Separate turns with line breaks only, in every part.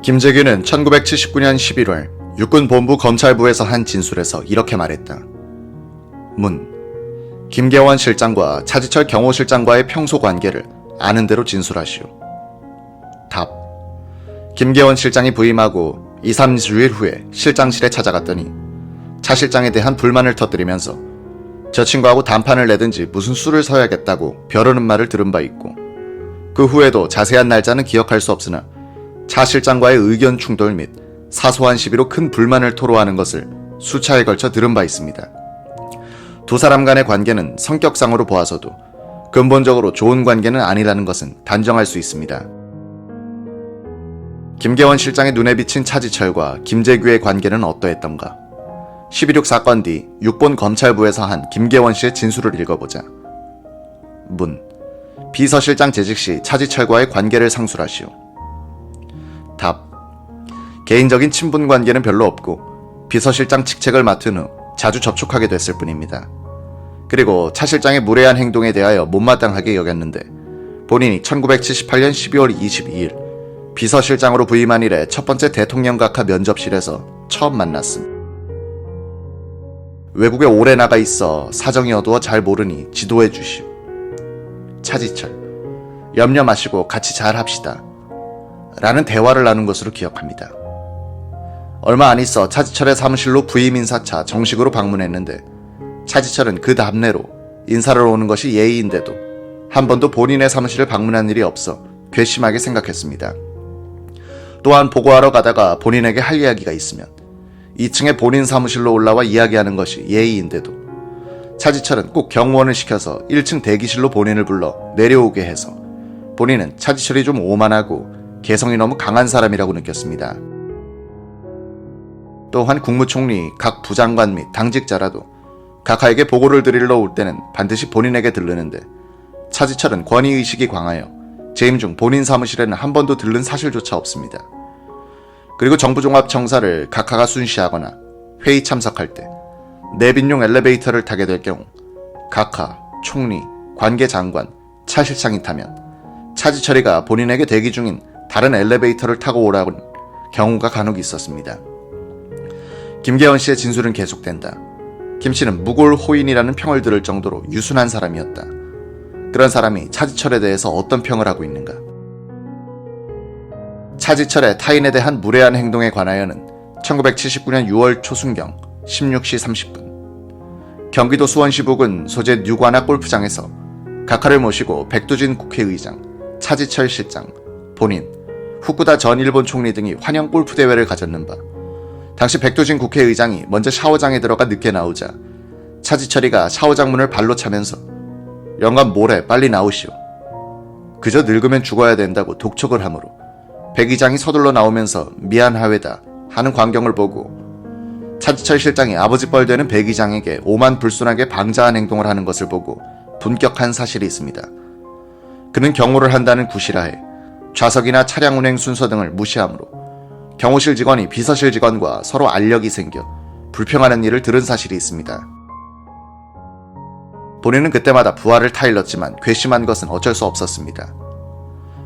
김재규는 1979년 11월 육군본부 검찰부에서 한 진술에서 이렇게 말했다. 문. 김계원 실장과 차지철 경호실장과의 평소 관계를 아는 대로 진술하시오. 답. 김계원 실장이 부임하고 2, 3주일 후에 실장실에 찾아갔더니 차 실장에 대한 불만을 터뜨리면서 저 친구하고 단판을 내든지 무슨 수를 서야겠다고 벼르는 말을 들은 바 있고, 그 후에도 자세한 날짜는 기억할 수 없으나 차 실장과의 의견 충돌 및 사소한 시비로 큰 불만을 토로하는 것을 수차에 걸쳐 들은 바 있습니다. 두 사람 간의 관계는 성격상으로 보아서도 근본적으로 좋은 관계는 아니라는 것은 단정할 수 있습니다. 김계원 실장의 눈에 비친 차지철과 김재규의 관계는 어떠했던가? 12.6 사건 뒤 육본 검찰부에서 한 김계원 씨의 진술을 읽어보자. 문. 비서실장 재직 시 차지철과의 관계를 상술하시오. 답. 개인적인 친분 관계는 별로 없고 비서실장 직책을 맡은 후 자주 접촉하게 됐을 뿐입니다. 그리고 차 실장의 무례한 행동에 대하여 못마땅하게 여겼는데 본인이 1978년 12월 22일 비서실장으로 부임한 이래 첫 번째 대통령 각하 면접실에서 처음 만났음. 외국에 오래 나가 있어 사정이 어두워 잘 모르니 지도해 주시오. 차지철. 염려 마시고 같이 잘 합시다. 라는 대화를 나눈 것으로 기억합니다. 얼마 안 있어 차지철의 사무실로 부임 인사차 정식으로 방문했는데 차지철은 그 답례로 인사를 오는 것이 예의인데도 한 번도 본인의 사무실을 방문한 일이 없어 괘씸하게 생각했습니다. 또한 보고하러 가다가 본인에게 할 이야기가 있으면 2층에 본인 사무실로 올라와 이야기하는 것이 예의인데도 차지철은 꼭 경호원을 시켜서 1층 대기실로 본인을 불러 내려오게 해서 본인은 차지철이 좀 오만하고 개성이 너무 강한 사람이라고 느꼈습니다. 또한 국무총리, 각 부장관 및 당직자라도 각하에게 보고를 드리러 올 때는 반드시 본인에게 들르는데 차지철은 권위의식이 강하여 재임 중 본인 사무실에는 한 번도 들른 사실조차 없습니다. 그리고 정부종합청사를 각하가 순시하거나 회의 참석할 때 내빈용 엘리베이터를 타게 될 경우 각하, 총리, 관계장관, 차 실장이 타면 차지철이가 본인에게 대기 중인 다른 엘리베이터를 타고 오라는 경우가 간혹 있었습니다. 김계원 씨의 진술은 계속된다. 김 씨는 무골호인이라는 평을 들을 정도로 유순한 사람이었다. 그런 사람이 차지철에 대해서 어떤 평을 하고 있는가? 차지철의 타인에 대한 무례한 행동에 관하여는 1979년 6월 초순경 16시 30분 경기도 수원시 부근 소재 뉴관악 골프장에서 각하를 모시고 백두진 국회의장, 차지철 실장, 본인, 후쿠다 전 일본 총리 등이 환영 골프 대회를 가졌는 바, 당시 백두진 국회의장이 먼저 샤워장에 들어가 늦게 나오자 차지철이가 샤워장 문을 발로 차면서 영감 뭐래 빨리 나오시오. 그저 늙으면 죽어야 된다고 독촉을 하므로 백 의장이 서둘러 나오면서 미안하외다 하는 광경을 보고 차지철 실장이 아버지 뻘되는 백 의장에게 오만불순하게 방자한 행동을 하는 것을 보고 분격한 사실이 있습니다. 그는 경호를 한다는 구실하에 좌석이나 차량 운행 순서 등을 무시하므로 경호실 직원이 비서실 직원과 서로 알력이 생겨 불평하는 일을 들은 사실이 있습니다. 본인은 그때마다 부하를 타일렀지만 괘씸한 것은 어쩔 수 없었습니다.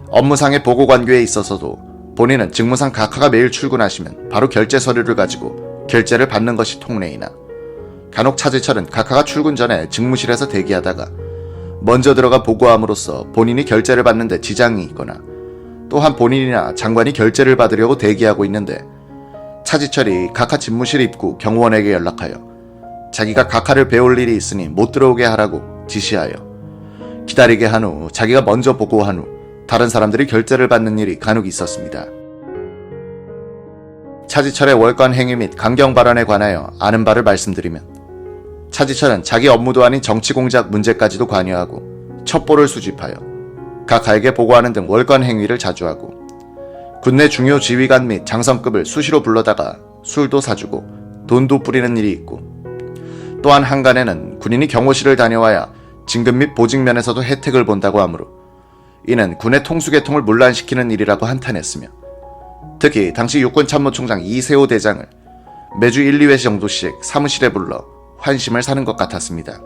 업무상의 보고 관계에 있어서도 본인은 직무상 각하가 매일 출근하시면 바로 결제 서류를 가지고 결제를 받는 것이 통례이나 간혹 차지철은 각하가 출근 전에 직무실에서 대기하다가 먼저 들어가 보고함으로써 본인이 결제를 받는데 지장이 있거나 또한 본인이나 장관이 결제를 받으려고 대기하고 있는데 차지철이 각하 집무실 입구 경호원에게 연락하여 자기가 각하를 배울 일이 있으니 못 들어오게 하라고 지시하여 기다리게 한 후 자기가 먼저 보고한 후 다른 사람들이 결제를 받는 일이 간혹 있었습니다. 차지철의 월권 행위 및 강경 발언에 관하여 아는 바를 말씀드리면 차지철은 자기 업무도 아닌 정치 공작 문제까지도 관여하고 첩보를 수집하여 각하에게 보고하는 등 월권 행위를 자주 하고 군내 중요 지휘관 및 장성급을 수시로 불러다가 술도 사주고 돈도 뿌리는 일이 있고 또한 한간에는 군인이 경호실을 다녀와야 진급 및 보직 면에서도 혜택을 본다고 하므로 이는 군의 통수계통을 문란시키는 일이라고 한탄했으며 특히 당시 육군참모총장 이세호 대장을 매주 1, 2회 정도씩 사무실에 불러 환심을 사는 것 같았습니다.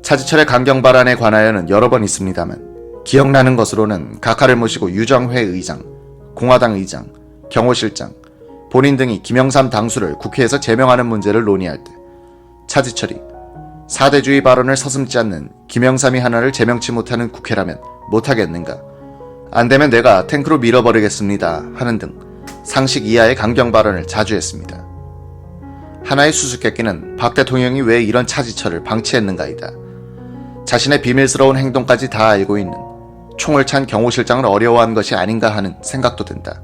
차지철의 강경 발언에 관하여는 여러 번 있습니다만 기억나는 것으로는 각하를 모시고 유정회 의장, 공화당 의장, 경호실장, 본인 등이 김영삼 당수를 국회에서 제명하는 문제를 논의할 때 차지철이 사대주의 발언을 서슴지 않는 김영삼이 하나를 제명치 못하는 국회라면 못하겠는가? 안 되면 내가 탱크로 밀어버리겠습니다. 하는 등 상식 이하의 강경 발언을 자주 했습니다. 하나의 수수께끼는 박 대통령이 왜 이런 차지철을 방치했는가이다. 자신의 비밀스러운 행동까지 다 알고 있는 총을 찬 경호실장을 어려워한 것이 아닌가 하는 생각도 든다.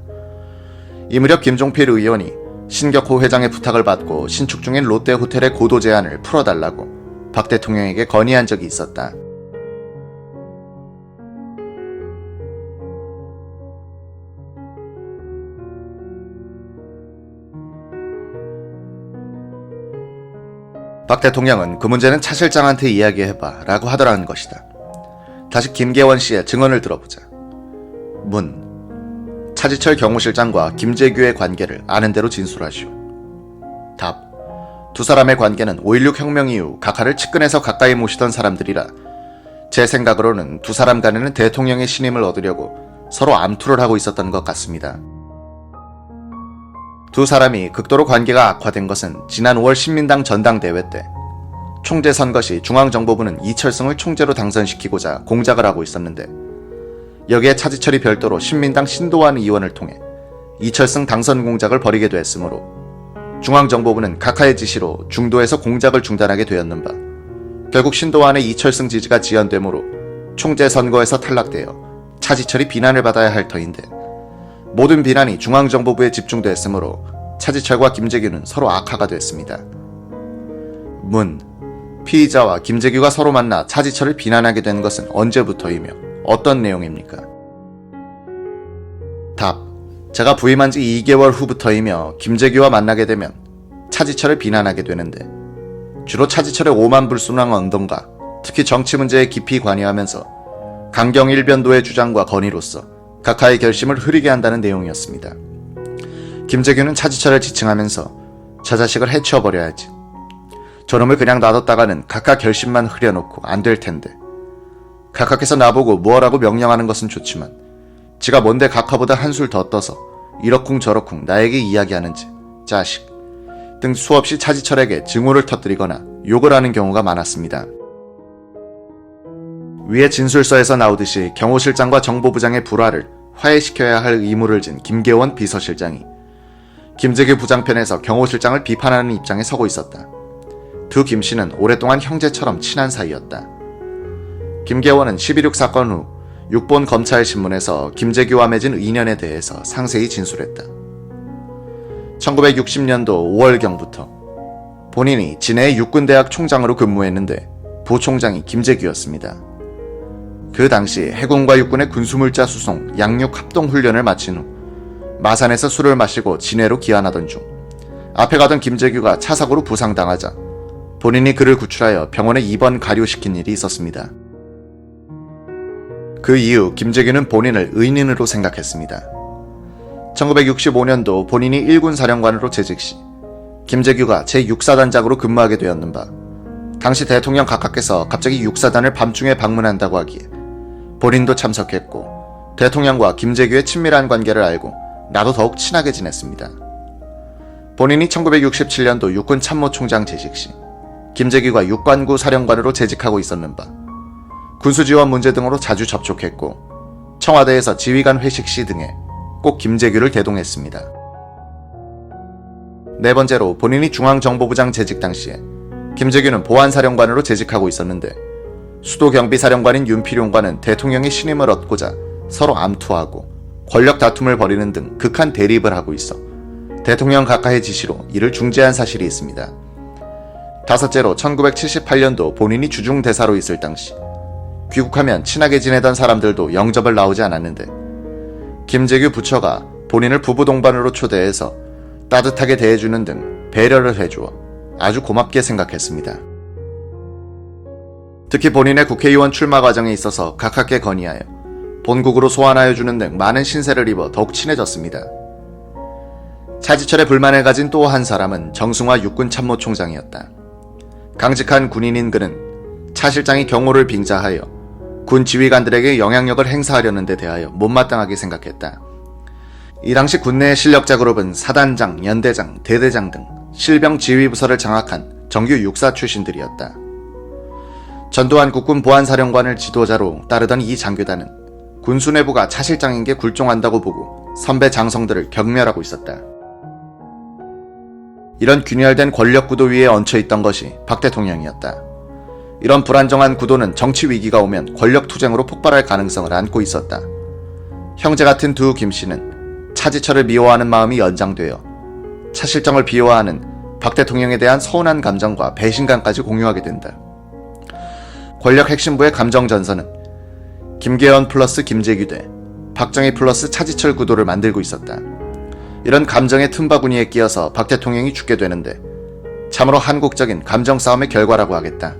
이 무렵 김종필 의원이 신격호 회장의 부탁을 받고 신축 중인 롯데호텔의 고도 제한을 풀어달라고 박 대통령에게 건의한 적이 있었다. 박 대통령은 그 문제는 차 실장한테 이야기해봐 라고 하더라는 것이다. 다시 김계원 씨의 증언을 들어보자. 문. 차지철 경호실장과 김재규의 관계를 아는 대로 진술하시오. 답. 두 사람의 관계는 5.16 혁명 이후 각하를 측근에서 가까이 모시던 사람들이라 제 생각으로는 두 사람 간에는 대통령의 신임을 얻으려고 서로 암투를 하고 있었던 것 같습니다. 두 사람이 극도로 관계가 악화된 것은 지난 5월 신민당 전당대회 때 총재 선거 시 중앙정보부는 이철승을 총재로 당선시키고자 공작을 하고 있었는데 여기에 차지철이 별도로 신민당 신도환 의원을 통해 이철승 당선 공작을 벌이게 됐으므로 중앙정보부는 각하의 지시로 중도에서 공작을 중단하게 되었는 바 결국 신도환의 이철승 지지가 지연되므로 총재 선거에서 탈락되어 차지철이 비난을 받아야 할 터인데 모든 비난이 중앙정보부에 집중됐으므로 차지철과 김재규는 서로 악화가 됐습니다. 문. 피의자와 김재규가 서로 만나 차지철을 비난하게 된 것은 언제부터이며 어떤 내용입니까? 답. 제가 부임한 지 2개월 후부터이며 김재규와 만나게 되면 차지철을 비난하게 되는데 주로 차지철의 오만불순한 언던과 특히 정치 문제에 깊이 관여하면서 강경일변도의 주장과 건의로서 각하의 결심을 흐리게 한다는 내용이었습니다. 김재규는 차지철을 지칭하면서 저 자식을 해치워버려야지. 저놈을 그냥 놔뒀다가는 각하 결심만 흐려놓고 안 될 텐데. 각하께서 나보고 뭐라고 명령하는 것은 좋지만 지가 뭔데 각하보다 한술 더 떠서 이러쿵저러쿵 나에게 이야기하는지 자식 등 수없이 차지철에게 증오를 터뜨리거나 욕을 하는 경우가 많았습니다. 위의 진술서에서 나오듯이 경호실장과 정보부장의 불화를 화해시켜야 할 의무를 진 김계원 비서실장이 김재규 부장편에서 경호실장을 비판하는 입장에 서고 있었다. 두 김씨는 오랫동안 형제처럼 친한 사이였다. 김계원은 11.6 사건 후 6본 검찰신문에서 김재규와 맺은 인연에 대해서 상세히 진술했다. 1960년도 5월경부터 본인이 진해의 육군대학 총장으로 근무했는데 부총장이 김재규였습니다. 그 당시 해군과 육군의 군수물자 수송, 양육 합동훈련을 마친 후 마산에서 술을 마시고 진해로 귀환하던 중 앞에 가던 김재규가 차사고로 부상당하자 본인이 그를 구출하여 병원에 입원 가료시킨 일이 있었습니다. 그 이후 김재규는 본인을 의인으로 생각했습니다. 1965년도 본인이 1군 사령관으로 재직 시 김재규가 제6사단장으로 근무하게 되었는 바 당시 대통령 각하께서 갑자기 6사단을 밤중에 방문한다고 하기에 본인도 참석했고 대통령과 김재규의 친밀한 관계를 알고 나도 더욱 친하게 지냈습니다. 본인이 1967년도 육군 참모총장 재직 시 김재규가 육관구 사령관으로 재직하고 있었는 바 군수지원 문제 등으로 자주 접촉했고 청와대에서 지휘관 회식 시 등에 꼭 김재규를 대동했습니다. 네 번째로 본인이 중앙정보부장 재직 당시에 김재규는 보안사령관으로 재직하고 있었는데 수도경비사령관인 윤필용과는 대통령의 신임을 얻고자 서로 암투하고 권력 다툼을 벌이는 등 극한 대립을 하고 있어 대통령 각하의 지시로 이를 중재한 사실이 있습니다. 다섯째로 1978년도 본인이 주중대사로 있을 당시 귀국하면 친하게 지내던 사람들도 영접을 나오지 않았는데 김재규 부처가 본인을 부부 동반으로 초대해서 따뜻하게 대해주는 등 배려를 해주어 아주 고맙게 생각했습니다. 특히 본인의 국회의원 출마 과정에 있어서 각하께 건의하여 본국으로 소환하여 주는 등 많은 신세를 입어 더욱 친해졌습니다. 차지철의 불만을 가진 또 한 사람은 정승화 육군 참모총장이었다. 강직한 군인인 그는 차 실장이 경호를 빙자하여 군 지휘관들에게 영향력을 행사하려는 데 대하여 못마땅하게 생각했다. 이 당시 군내의 실력자 그룹은 사단장, 연대장, 대대장 등 실병 지휘부서를 장악한 정규 육사 출신들이었다. 전두환 국군 보안사령관을 지도자로 따르던 이 장교단은 군수 내부가 차실장인 게 굴종한다고 보고 선배 장성들을 경멸하고 있었다. 이런 균열된 권력 구도 위에 얹혀있던 것이 박 대통령이었다. 이런 불안정한 구도는 정치 위기가 오면 권력 투쟁으로 폭발할 가능성을 안고 있었다. 형제 같은 두 김씨는 차지철을 미워하는 마음이 연장되어 차실정을 비호하는 박 대통령에 대한 서운한 감정과 배신감까지 공유하게 된다. 권력 핵심부의 감정전선은 김계연 플러스 김재규 대 박정희 플러스 차지철 구도를 만들고 있었다. 이런 감정의 틈바구니에 끼어서 박 대통령이 죽게 되는데 참으로 한국적인 감정 싸움의 결과라고 하겠다.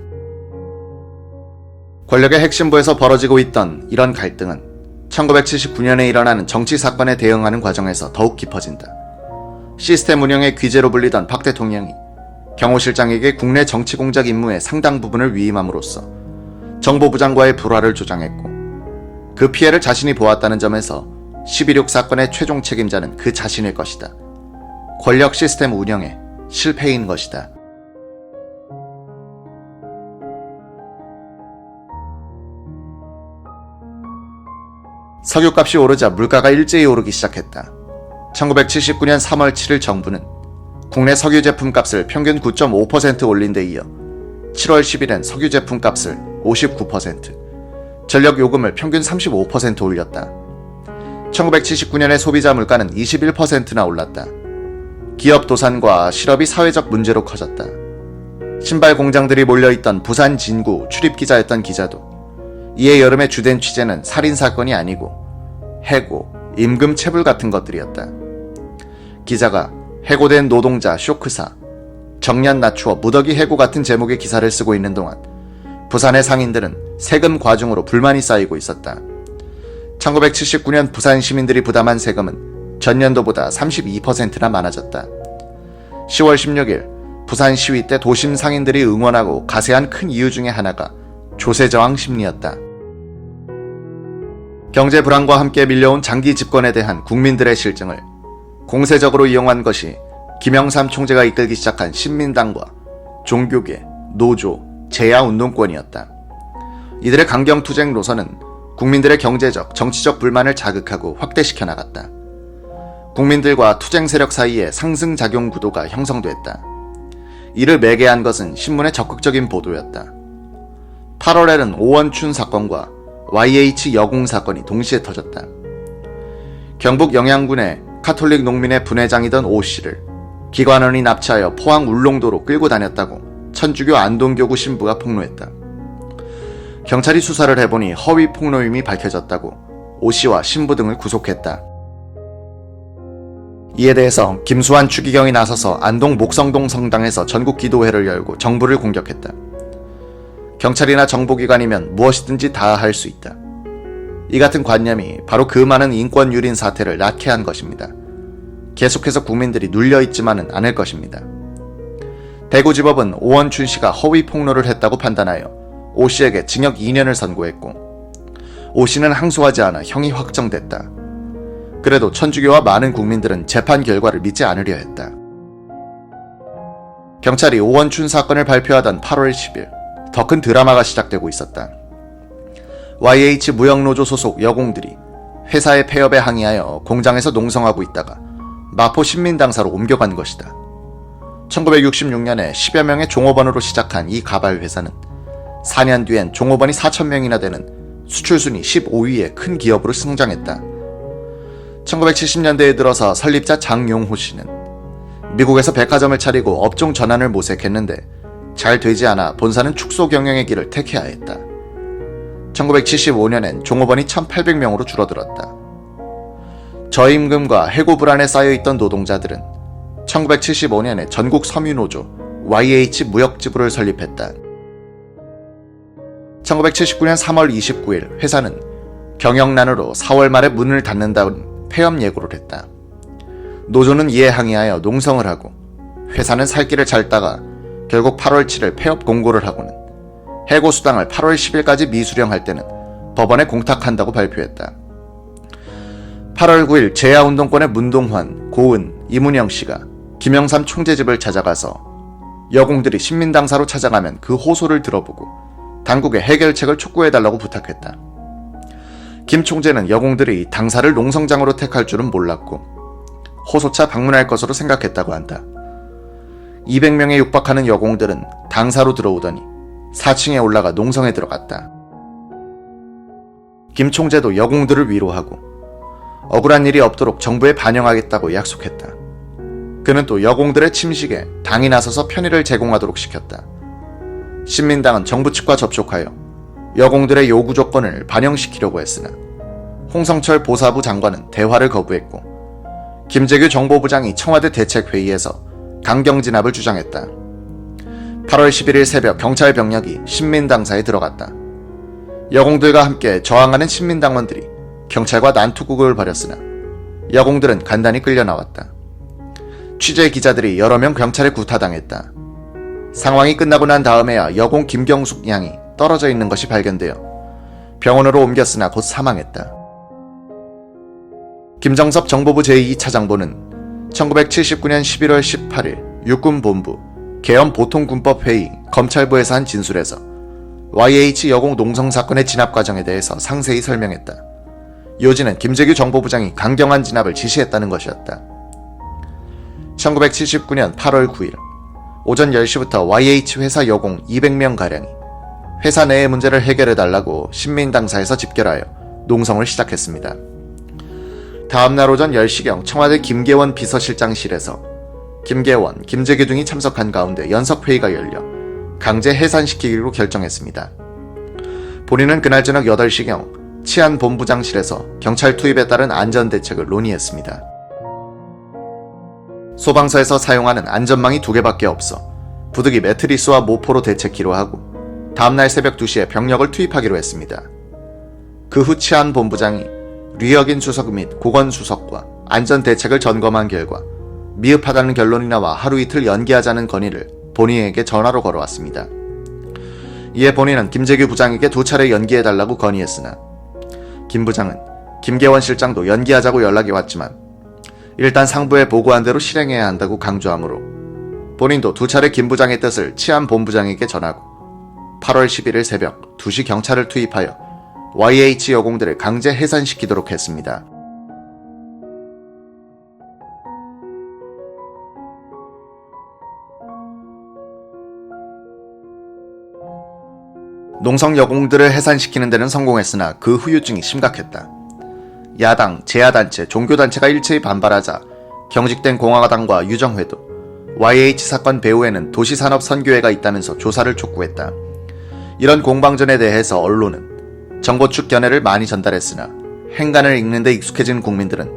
권력의 핵심부에서 벌어지고 있던 이런 갈등은 1979년에 일어나는 정치 사건에 대응하는 과정에서 더욱 깊어진다. 시스템 운영의 귀재로 불리던 박 대통령이 경호실장에게 국내 정치 공작 임무의 상당 부분을 위임함으로써 정보부장과의 불화를 조장했고 그 피해를 자신이 보았다는 점에서 12.6 사건의 최종 책임자는 그 자신일 것이다. 권력 시스템 운영의 실패인 것이다. 석유값이 오르자 물가가 일제히 오르기 시작했다. 1979년 3월 7일 정부는 국내 석유 제품 값을 평균 9.5% 올린 데 이어 7월 10일엔 석유 제품 값을 59%, 전력 요금을 평균 35% 올렸다. 1979년의 소비자 물가는 21%나 올랐다. 기업 도산과 실업이 사회적 문제로 커졌다. 신발 공장들이 몰려있던 부산 진구 출입기자였던 기자도 이해 여름의 주된 취재는 살인사건이 아니고 해고, 임금 체불 같은 것들이었다. 기자가 해고된 노동자 쇼크사, 정년 낮추어 무더기 해고 같은 제목의 기사를 쓰고 있는 동안 부산의 상인들은 세금 과중으로 불만이 쌓이고 있었다. 1979년 부산 시민들이 부담한 세금은 전년도보다 32%나 많아졌다. 10월 16일 부산 시위 때 도심 상인들이 응원하고 가세한 큰 이유 중에 하나가 조세저항 심리였다. 경제 불안과 함께 밀려온 장기 집권에 대한 국민들의 실증을 공세적으로 이용한 것이 김영삼 총재가 이끌기 시작한 신민당과 종교계, 노조, 재야운동권이었다. 이들의 강경투쟁 노선은 국민들의 경제적, 정치적 불만을 자극하고 확대시켜 나갔다. 국민들과 투쟁 세력 사이에 상승작용 구도가 형성됐다. 이를 매개한 것은 신문의 적극적인 보도였다. 8월에는 오원춘 사건과 YH 여공 사건이 동시에 터졌다. 경북 영양군의 카톨릭 농민의 분회장이던 오 씨를 기관원이 납치하여 포항 울릉도로 끌고 다녔다고 천주교 안동교구 신부가 폭로했다. 경찰이 수사를 해보니 허위 폭로임이 밝혀졌다고 오 씨와 신부 등을 구속했다. 이에 대해서 김수환 추기경이 나서서 안동 목성동 성당에서 전국 기도회를 열고 정부를 공격했다. 경찰이나 정보기관이면 무엇이든지 다 할 수 있다. 이 같은 관념이 바로 그 많은 인권 유린 사태를 낳게 한 것입니다. 계속해서 국민들이 눌려있지만은 않을 것입니다. 대구지법은 오원춘 씨가 허위 폭로를 했다고 판단하여 오 씨에게 징역 2년을 선고했고 오 씨는 항소하지 않아 형이 확정됐다. 그래도 천주교와 많은 국민들은 재판 결과를 믿지 않으려 했다. 경찰이 오원춘 사건을 발표하던 8월 10일 더 큰 드라마가 시작되고 있었다. YH 무역노조 소속 여공들이 회사의 폐업에 항의하여 공장에서 농성하고 있다가 마포 신민당사로 옮겨간 것이다. 1966년에 10여 명의 종업원으로 시작한 이 가발 회사는 4년 뒤엔 종업원이 4,000명이나 되는 수출순위 15위의 큰 기업으로 성장했다. 1970년대에 들어서 설립자 장용호 씨는 미국에서 백화점을 차리고 업종 전환을 모색했는데 잘 되지 않아 본사는 축소 경영의 길을 택해야 했다. 1975년엔 종업원이 1,800명으로 줄어들었다. 저임금과 해고 불안에 쌓여있던 노동자들은 1975년에 전국 섬유노조 YH 무역지부를 설립했다. 1979년 3월 29일 회사는 경영난으로 4월 말에 문을 닫는다는 폐업 예고를 했다. 노조는 이에 항의하여 농성을 하고 회사는 살 길을 찾다가 결국 8월 7일 폐업 공고를 하고는 해고 수당을 8월 10일까지 미수령할 때는 법원에 공탁한다고 발표했다. 8월 9일 제야운동권의 문동환, 고은, 이문영 씨가 김영삼 총재 집을 찾아가서 여공들이 신민당사로 찾아가면 그 호소를 들어보고 당국에 해결책을 촉구해달라고 부탁했다. 김 총재는 여공들이 당사를 농성장으로 택할 줄은 몰랐고 호소차 방문할 것으로 생각했다고 한다. 200명에 육박하는 여공들은 당사로 들어오더니 4층에 올라가 농성에 들어갔다. 김 총재도 여공들을 위로하고 억울한 일이 없도록 정부에 반영하겠다고 약속했다. 그는 또 여공들의 침식에 당이 나서서 편의를 제공하도록 시켰다. 신민당은 정부 측과 접촉하여 여공들의 요구 조건을 반영시키려고 했으나 홍성철 보사부 장관은 대화를 거부했고 김재규 정보부장이 청와대 대책회의에서 강경 진압을 주장했다. 8월 11일 새벽 경찰 병력이 신민당사에 들어갔다. 여공들과 함께 저항하는 신민당원들이 경찰과 난투극을 벌였으나 여공들은 간단히 끌려 나왔다. 취재 기자들이 여러 명 경찰에 구타당했다. 상황이 끝나고 난 다음에야 여공 김경숙 양이 떨어져 있는 것이 발견되어 병원으로 옮겼으나 곧 사망했다. 김정섭 정보부 제2차장보는 1979년 11월 18일 육군본부 계엄보통군법회의 검찰부에서 한 진술에서 YH 여공 농성 사건의 진압 과정에 대해서 상세히 설명했다. 요지는 김재규 정보부장이 강경한 진압을 지시했다는 것이었다. 1979년 8월 9일 오전 10시부터 YH 회사 여공 200명가량이 회사 내의 문제를 해결해달라고 신민당사에서 집결하여 농성을 시작했습니다. 다음날 오전 10시경 청와대 김계원 비서실장실에서 김계원, 김재규 등이 참석한 가운데 연석회의가 열려 강제 해산시키기로 결정했습니다. 본인은 그날 저녁 8시경 치안본부장실에서 경찰 투입에 따른 안전대책을 논의했습니다. 소방서에서 사용하는 안전망이 2개밖에 없어 부득이 매트리스와 모포로 대책키로 하고 다음날 새벽 2시에 병력을 투입하기로 했습니다. 그 후 치안본부장이 류혁인 수석 및 고건 수석과 안전대책을 점검한 결과 미흡하다는 결론이 나와 하루 이틀 연기하자는 건의를 본인에게 전화로 걸어왔습니다. 이에 본인은 김재규 부장에게 2차례 연기해달라고 건의했으나 김 부장은 김계원 실장도 연기하자고 연락이 왔지만 일단 상부에 보고한 대로 실행해야 한다고 강조하므로 본인도 2차례 김 부장의 뜻을 치안본부장에게 전하고 8월 11일 새벽 2시 경찰을 투입하여 YH 여공들을 강제 해산시키도록 했습니다. 농성 여공들을 해산시키는 데는 성공했으나 그 후유증이 심각했다. 야당, 제야단체, 종교단체가 일체히 반발하자 경직된 공화당과 유정회도 YH 사건 배후에는 도시산업선교회가 있다면서 조사를 촉구했다. 이런 공방전에 대해서 언론은 정보 측 견해를 많이 전달했으나 행간을 읽는 데 익숙해진 국민들은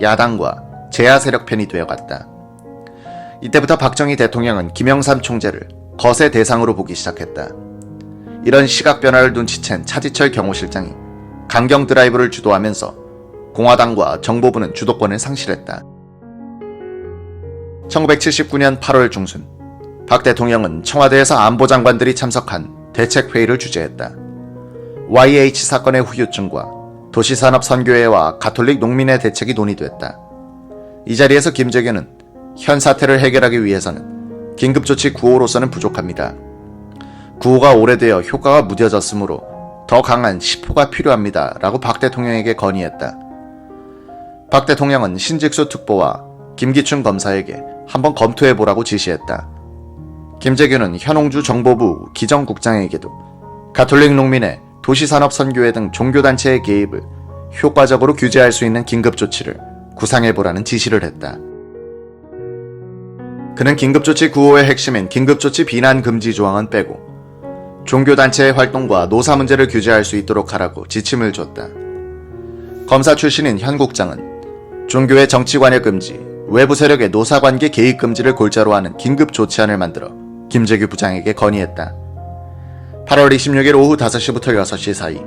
야당과 제야 세력 편이 되어갔다. 이때부터 박정희 대통령은 김영삼 총재를 거세 대상으로 보기 시작했다. 이런 시각 변화를 눈치챈 차지철 경호실장이 강경 드라이브를 주도하면서 공화당과 정보부는 주도권을 상실했다. 1979년 8월 중순 박 대통령은 청와대에서 안보장관들이 참석한 대책회의를 주재했다. YH 사건의 후유증과 도시산업선교회와 가톨릭 농민의 대책이 논의됐다. 이 자리에서 김재규는 현 사태를 해결하기 위해서는 긴급조치 구호로서는 부족합니다. 구호가 오래되어 효과가 무뎌졌으므로 더 강한 시포가 필요합니다. 라고 박 대통령에게 건의했다. 박 대통령은 신직수 특보와 김기춘 검사에게 한번 검토해보라고 지시했다. 김재규는 현홍주 정보부 기정국장에게도 가톨릭 농민의 도시산업선교회 등 종교단체의 개입을 효과적으로 규제할 수 있는 긴급조치를 구상해보라는 지시를 했다. 그는 긴급조치 구호의 핵심인 긴급조치 비난 금지 조항은 빼고 종교단체의 활동과 노사 문제를 규제할 수 있도록 하라고 지침을 줬다. 검사 출신인 현 국장은 종교의 정치관여 금지, 외부 세력의 노사관계 개입 금지를 골자로 하는 긴급조치안을 만들어 김재규 부장에게 건의했다. 8월 26일 오후 5시부터 6시 사이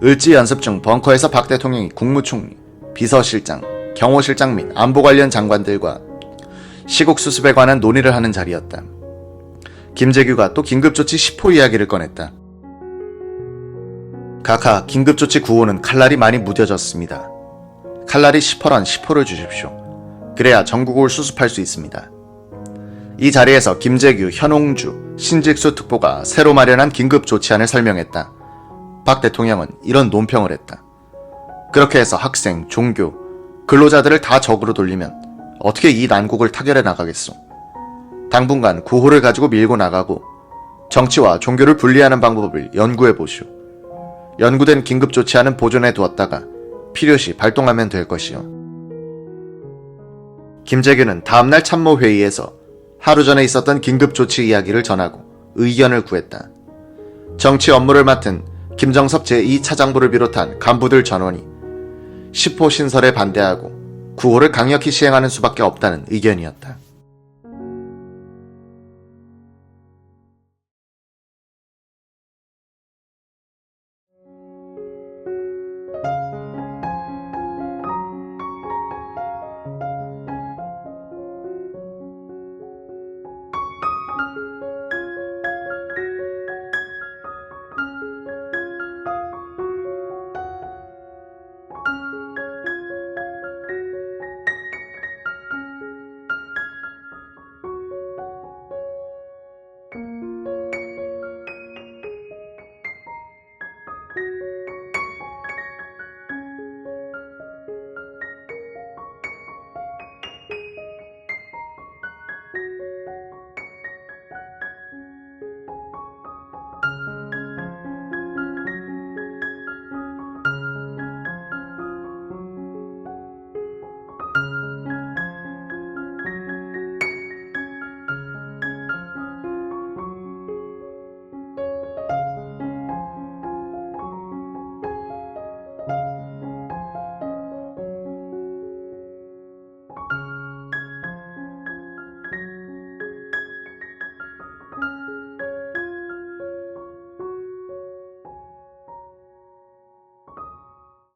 을지 연습 중 벙커에서 박 대통령이 국무총리, 비서실장, 경호실장 및 안보 관련 장관들과 시국 수습에 관한 논의를 하는 자리였다. 김재규가 또 긴급조치 10호 이야기를 꺼냈다. 각하 긴급조치 구호는 칼날이 많이 무뎌졌습니다. 칼날이 10호란 10호를 주십시오. 그래야 전국을 수습할 수 있습니다. 이 자리에서 김재규, 현옹주, 신직수 특보가 새로 마련한 긴급 조치안을 설명했다. 박 대통령은 이런 논평을 했다. 그렇게 해서 학생, 종교, 근로자들을 다 적으로 돌리면 어떻게 이 난국을 타결해 나가겠소? 당분간 구호를 가지고 밀고 나가고 정치와 종교를 분리하는 방법을 연구해 보시오. 연구된 긴급 조치안은 보존해 두었다가 필요시 발동하면 될 것이요. 김재규는 다음날 참모회의에서 하루 전에 있었던 긴급 조치 이야기를 전하고 의견을 구했다. 정치 업무를 맡은 김정섭 제2차장부를 비롯한 간부들 전원이 10호 신설에 반대하고 9호를 강력히 시행하는 수밖에 없다는 의견이었다.